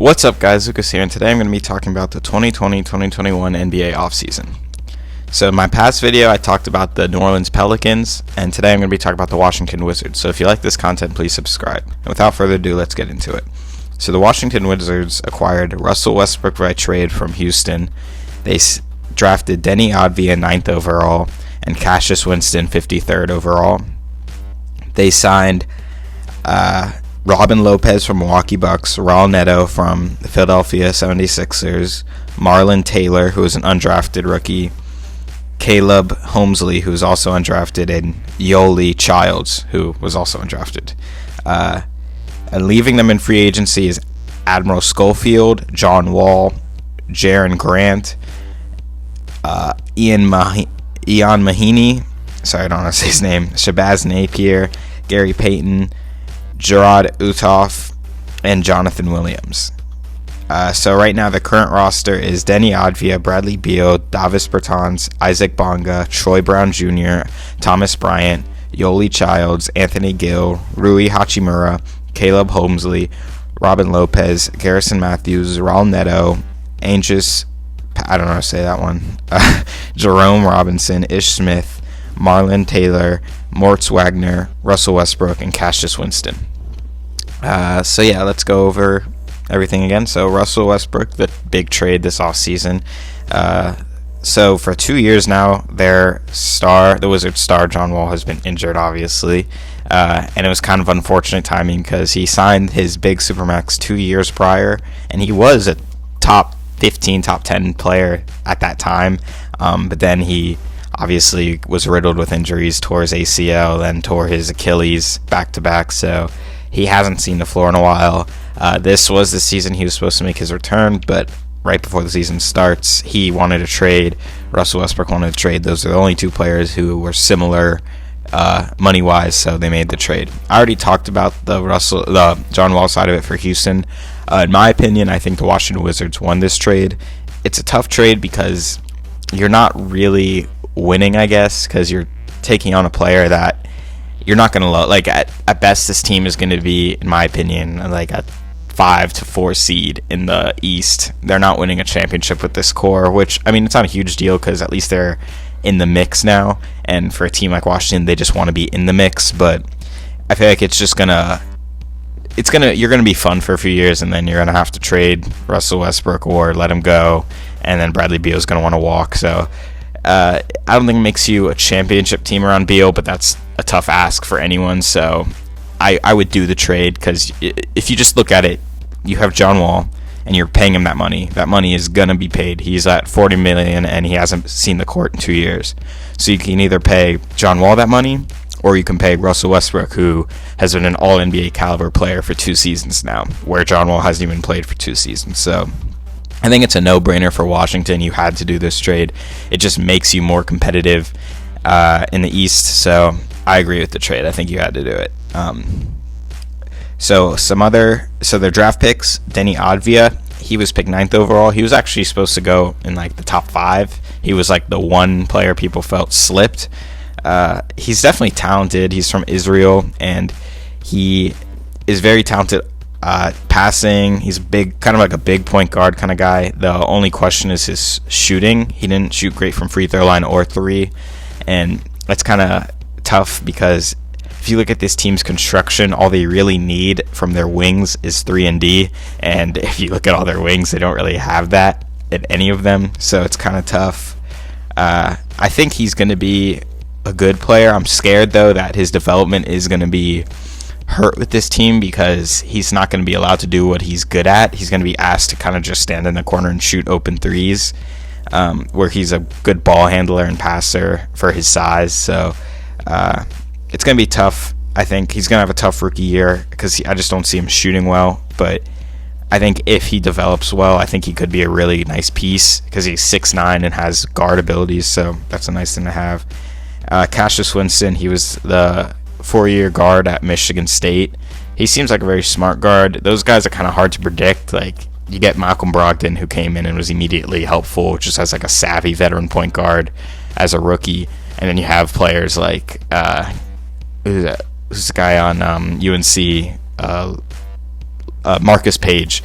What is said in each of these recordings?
What's up, guys? Lucas here, and today I'm going to be talking about the 2020-2021 NBA offseason. So in my past video, I talked about the New Orleans Pelicans, and today I'm going to be talking about the Washington Wizards. So if you like this content, please subscribe. And without further ado, let's get into it. So the Washington Wizards acquired Russell Westbrook by trade from Houston. They drafted Denny Advia 9th overall and Cassius Winston 53rd overall. They signed Robin Lopez from Milwaukee Bucks, Raul Neto from the Philadelphia 76ers, Marlon Taylor, who is an undrafted rookie, Caleb Holmesley, who is also undrafted, and Yoli Childs, who was also undrafted. And leaving them in free agency is Admiral Schofield, John Wall, Jaren Grant, Ian Mahinmi, sorry, I don't know how to say his name, Shabazz Napier, Gary Payton, Gerard Utoff, and Jonathan Williams. So right now the current roster is Denny Advia, Bradley Beal, Davis Bertans, Isaac Bonga, Troy Brown Jr., Thomas Bryant, Yoli Childs, Anthony Gill, Rui Hachimura, Caleb Holmesley, Robin Lopez, Garrison Matthews, Raul Neto, Angus, I don't know how to say that one, Jerome Robinson, Ish Smith, Marlon Taylor, Moritz Wagner, Russell Westbrook, and Cassius Winston. So yeah, let's go over everything again. So Russell Westbrook, the big trade this offseason. So for 2 years now, their star, the Wizards star, John Wall, has been injured, obviously. And it was kind of unfortunate timing because he signed his big Supermax 2 years prior, and he was a top 15, top 10 player at that time. But then he obviously was riddled with injuries, tore his ACL, then tore his Achilles back-to-back, so he hasn't seen the floor in a while. This was the season he was supposed to make his return, but right before the season starts, he wanted to trade. Russell Westbrook wanted to trade. Those are the only two players who were similar money-wise, so they made the trade. I already talked about the John Wall side of it for Houston. In my opinion, I think the Washington Wizards won this trade. It's a tough trade because you're not really winning, I guess, because you're taking on a player that you're not going to love. Like, at best, this team is going to be, in my opinion, like a 5 to 4 seed in the East. They're not winning a championship with this core, which, I mean, it's not a huge deal because at least they're in the mix now. And for a team like Washington, they just want to be in the mix. But I feel like it's just you're going to be fun for a few years, and then you're going to have to trade Russell Westbrook or let him go. And then Bradley Beal is going to want to walk. So I don't think it makes you a championship team around Beal, but that's a tough ask for anyone. So I would do the trade because if you just look at it, you have John Wall and you're paying him that money. That money is going to be paid. He's at $40 million and he hasn't seen the court in 2 years. So you can either pay John Wall that money or you can pay Russell Westbrook, who has been an all-NBA caliber player for 2 seasons now, where John Wall hasn't even played for 2 seasons. So I think it's a no-brainer for Washington. You had to do this trade. It just makes you more competitive in the East. So I agree with the trade. I think you had to do it. So their draft picks, Denny Advia, he was picked 9th overall. He was actually supposed to go in like the top 5. He was like the one player people felt slipped. He's definitely talented. He's from Israel, and he is very talented passing. He's big, kind of like a big point guard kind of guy. The only question is his shooting. He didn't shoot great from free throw line or 3, and that's kind of tough because if you look at this team's construction, all they really need from their wings is 3 and D, and if you look at all their wings, they don't really have that at any of them, so it's kind of tough. I think he's going to be a good player. I'm scared, though, that his development is going to be hurt with this team because he's not going to be allowed to do what he's good at. He's going to be asked to kind of just stand in the corner and shoot open threes, where he's a good ball handler and passer for his size. So it's going to be tough. I think he's going to have a tough rookie year because I just don't see him shooting well. But I think if he develops well, I think he could be a really nice piece because he's 6'9" and has guard abilities. So that's a nice thing to have. Cassius Winston, he was the 4-year guard at Michigan State. He seems like a very smart guard. Those guys are kind of hard to predict. Like, you get Malcolm Brogdon, who came in and was immediately helpful, just as like a savvy veteran point guard as a rookie. And then you have players like who's the guy on UNC, Marcus Page,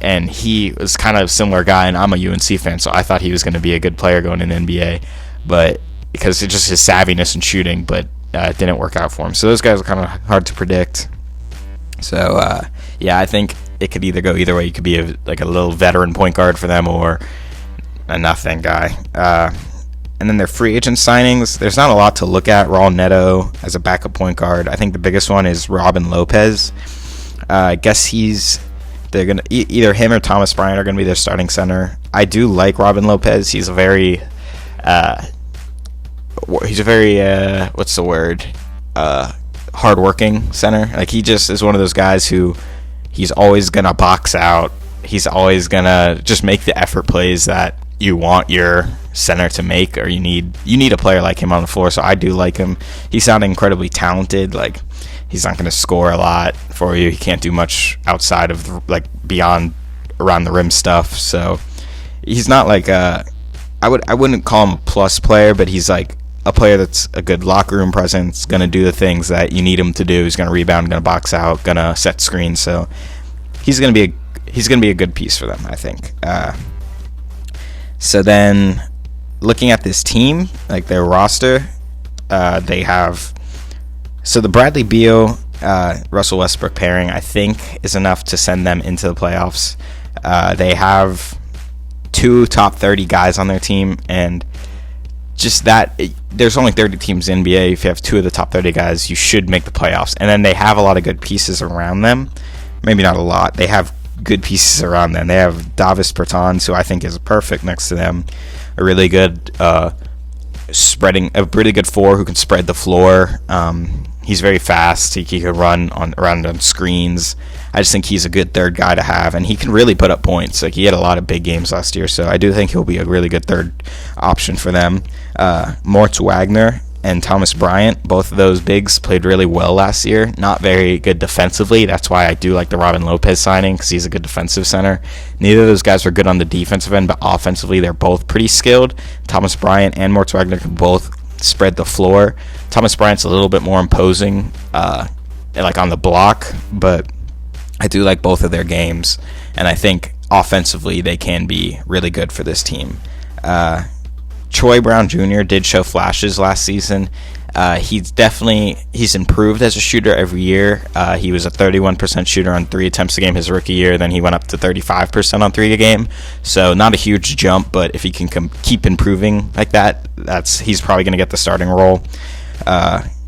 and he was kind of a similar guy, and I'm a UNC fan, so I thought he was going to be a good player going in the NBA, but because it's just his savviness and shooting, but it didn't work out for him. So those guys are kind of hard to predict. So yeah, I think it could either go either way. You could be a little veteran point guard for them, or a nothing guy. And then their free agent signings, there's not a lot to look at. Raul Neto as a backup point guard. I think the biggest one is Robin Lopez. I guess they're gonna either him or Thomas Bryant are gonna be their starting center. I do like Robin Lopez. He's a very hardworking center. Like, he just is one of those guys who he's always gonna box out. He's always gonna just make the effort plays that you want your center to make, or you need a player like him on the floor. So I do like him. He sounded incredibly talented. Like, he's not going to score a lot for you. He can't do much outside of beyond around the rim stuff. So he's not like I wouldn't call him a plus player, but he's like a player that's a good locker room presence, going to do the things that you need him to do. He's going to rebound, going to box out, going to set screens. So he's going to be a good piece for them, I think. So then, looking at this team, like their roster, they have the Bradley Beal, Russell Westbrook pairing, I think, is enough to send them into the playoffs. They have 2 top 30 guys on their team, and just that, there's only 30 teams in the NBA. If you have 2 of the top 30 guys, you should make the playoffs. And then they have a lot of good pieces around them. Maybe not a lot. They have good pieces around them. They have Davis Bertans, who I think is perfect next to them. A really good a really good 4 who can spread the floor. He's very fast. He can run around on screens. I just think he's a good third guy to have, and he can really put up points. Like, he had a lot of big games last year, so I do think he'll be a really good third option for them. Moritz Wagner and Thomas Bryant, both of those bigs played really well last year. Not very good defensively. That's why I do like the Robin Lopez signing, because he's a good defensive center. Neither of those guys are good on the defensive end, but offensively they're both pretty skilled. Thomas Bryant and Moritz Wagner can both spread the floor. Thomas Bryant's a little bit more imposing, like on the block, but I do like both of their games, and I think offensively they can be really good for this team. Troy Brown Jr. did show flashes last season. He's improved as a shooter every year. He was a 31% shooter on 3 attempts a game his rookie year. Then he went up to 35% on 3 a game. So not a huge jump, but if he can keep improving like that, he's probably going to get the starting role.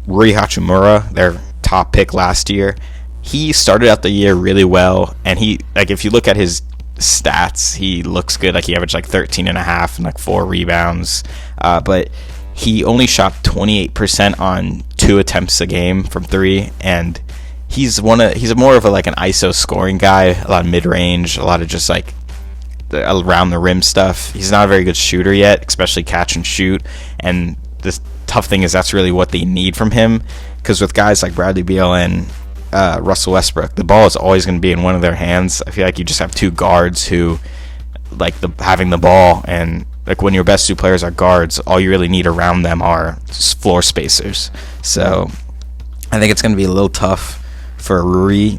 Rui Hachimura, their top pick last year, he started out the year really well, and if you look at his stats, he looks good. Like, he averaged 13 and a half and 4 rebounds, but he only shot 28% on 2 attempts a game from 3, and he's more of an ISO scoring guy, a lot of mid-range, a lot of just around the rim stuff. He's not a very good shooter yet, especially catch and shoot, and the tough thing is that's really what they need from him, because with guys like Bradley Beal and Russell Westbrook, the ball is always going to be in one of their hands. I feel like you just have 2 guards who having the ball, and when your best 2 players are guards, all you really need around them are floor spacers. So I think it's going to be a little tough for Rui.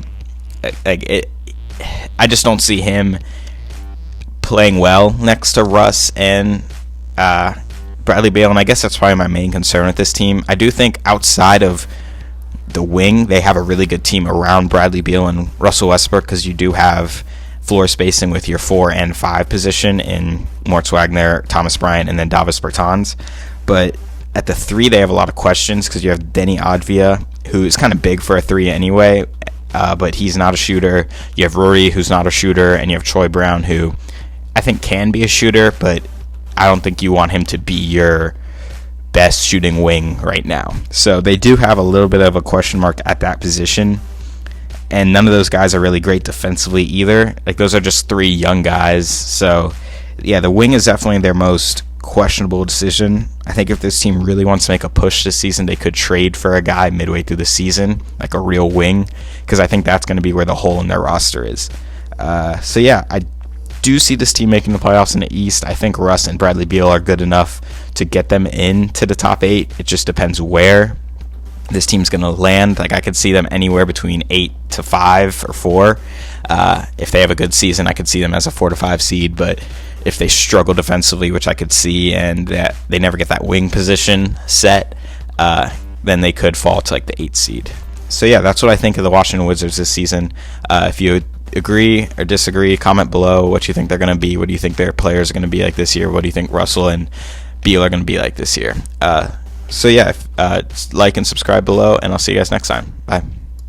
I just don't see him playing well next to Russ and Bradley Beal, and I guess that's probably my main concern with this team. I do think outside of the wing, they have a really good team around Bradley Beal and Russell Westbrook, because you do have floor spacing with your 4 and 5 position in Moritz Wagner, Thomas Bryant, and then Davis Bertans. But at the 3, they have a lot of questions, because you have Denny Advia, who is kind of big for a 3 anyway, but he's not a shooter. You have Rory, who's not a shooter, and you have Troy Brown, who I think can be a shooter, but I don't think you want him to be your best shooting wing right now. So they do have a little bit of a question mark at that position, and none of those guys are really great defensively either. Those are just 3 young guys. So yeah, the wing is definitely their most questionable decision. I think if this team really wants to make a push this season, they could trade for a guy midway through the season, like a real wing, because I think that's going to be where the hole in their roster is. So yeah, I do see this team making the playoffs in the East. I think Russ and Bradley Beal are good enough to get them into the top 8. It just depends where. this team's going to land. Like, I could see them anywhere between 8 to 5 or 4. If they have a good season, I could see them as a 4 to 5 seed. But if they struggle defensively, which I could see, and that they never get that wing position set, then they could fall to like the 8th seed. So yeah, that's what I think of the Washington Wizards this season. If you agree or disagree, comment below what you think they're going to be. What do you think their players are going to be like this year? What do you think Russell and Beal are going to be like this year? So yeah, like and subscribe below, and I'll see you guys next time. Bye.